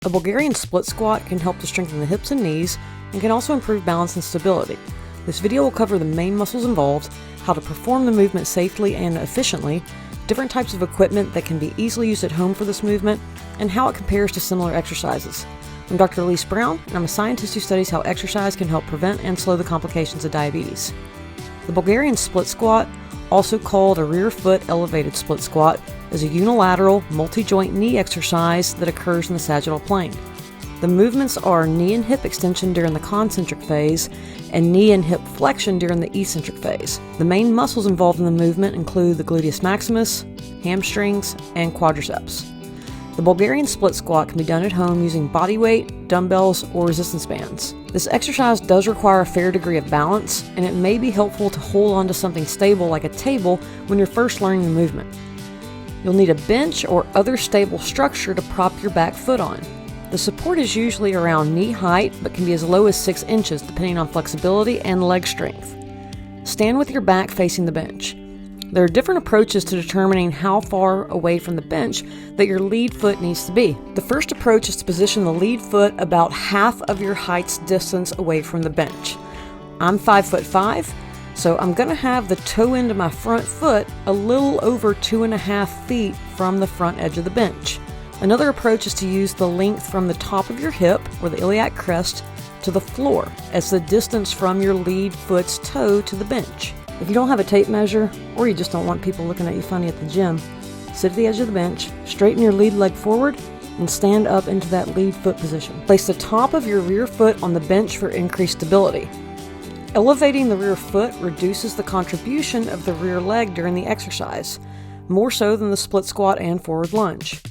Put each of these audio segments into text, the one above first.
A Bulgarian split squat can help to strengthen the hips and knees and can also improve balance and stability. This video will cover the main muscles involved, how to perform the movement safely and efficiently, different types of equipment that can be easily used at home for this movement, and how it compares to similar exercises. I'm Dr. Elise Brown, and I'm a scientist who studies how exercise can help prevent and slow the complications of diabetes. The Bulgarian split squat, also called a rear foot elevated split squat, is a unilateral, multi-joint knee exercise that occurs in the sagittal plane. The movements are knee and hip extension during the concentric phase and knee and hip flexion during the eccentric phase. The main muscles involved in the movement include the gluteus maximus, hamstrings, and quadriceps. The Bulgarian split squat can be done at home using body weight, dumbbells, or resistance bands. This exercise does require a fair degree of balance, and it may be helpful to hold onto something stable like a table when you're first learning the movement. You'll need a bench or other stable structure to prop your back foot on. The support is usually around knee height, but can be as low as 6 inches depending on flexibility and leg strength. Stand with your back facing the bench. There are different approaches to determining how far away from the bench that your lead foot needs to be. The first approach is to position the lead foot about half of your height's distance away from the bench. I'm 5'5", so I'm going to have the toe end of my front foot a little over 2.5 feet from the front edge of the bench. Another approach is to use the length from the top of your hip, or the iliac crest, to the floor as the distance from your lead foot's toe to the bench. If you don't have a tape measure, or you just don't want people looking at you funny at the gym, sit at the edge of the bench, straighten your lead leg forward, and stand up into that lead foot position. Place the top of your rear foot on the bench for increased stability. Elevating the rear foot reduces the contribution of the rear leg during the exercise, more so than the split squat and forward lunge.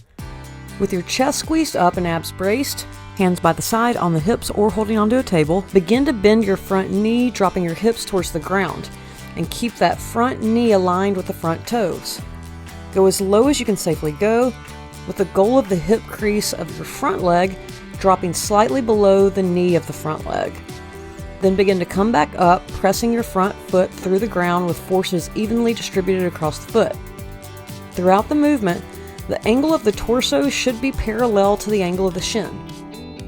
With your chest squeezed up and abs braced, hands by the side on the hips or holding onto a table, begin to bend your front knee, dropping your hips towards the ground, and keep that front knee aligned with the front toes. Go as low as you can safely go, with the goal of the hip crease of your front leg dropping slightly below the knee of the front leg. Then begin to come back up, pressing your front foot through the ground with forces evenly distributed across the foot. Throughout the movement, the angle of the torso should be parallel to the angle of the shin.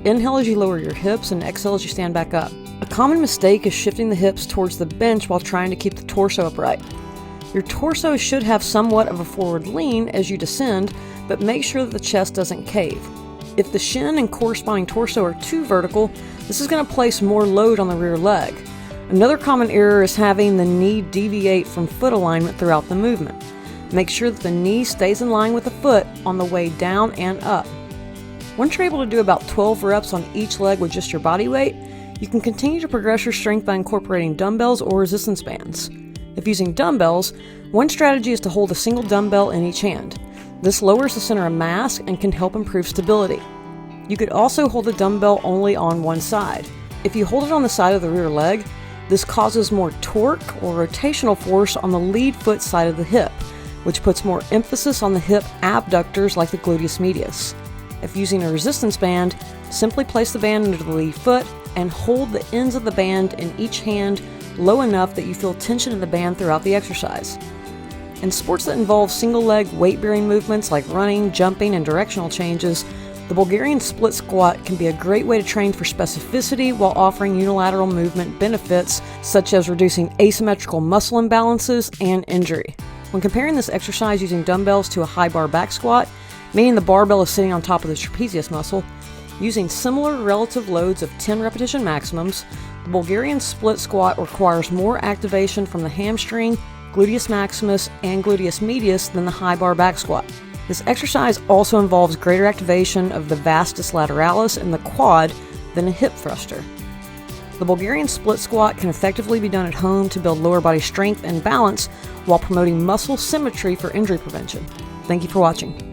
Inhale as you lower your hips and exhale as you stand back up. A common mistake is shifting the hips towards the bench while trying to keep the torso upright. Your torso should have somewhat of a forward lean as you descend, but make sure that the chest doesn't cave. If the shin and corresponding torso are too vertical, this is going to place more load on the rear leg. Another common error is having the knee deviate from foot alignment throughout the movement. Make sure that the knee stays in line with the foot on the way down and up. Once you're able to do about 12 reps on each leg with just your body weight, you can continue to progress your strength by incorporating dumbbells or resistance bands. If using dumbbells, one strategy is to hold a single dumbbell in each hand. This lowers the center of mass and can help improve stability. You could also hold a dumbbell only on one side. If you hold it on the side of the rear leg, this causes more torque or rotational force on the lead foot side of the hip, which puts more emphasis on the hip abductors like the gluteus medius. If using a resistance band, simply place the band under the lead foot and hold the ends of the band in each hand low enough that you feel tension in the band throughout the exercise. In sports that involve single-leg weight-bearing movements like running, jumping, and directional changes, the Bulgarian split squat can be a great way to train for specificity while offering unilateral movement benefits such as reducing asymmetrical muscle imbalances and injury. When comparing this exercise using dumbbells to a high bar back squat, meaning the barbell is sitting on top of the trapezius muscle, using similar relative loads of 10 repetition maximums, the Bulgarian split squat requires more activation from the hamstring, gluteus maximus, and gluteus medius than the high bar back squat. This exercise also involves greater activation of the vastus lateralis and the quad than a hip thruster. The Bulgarian split squat can effectively be done at home to build lower body strength and balance while promoting muscle symmetry for injury prevention. Thank you for watching.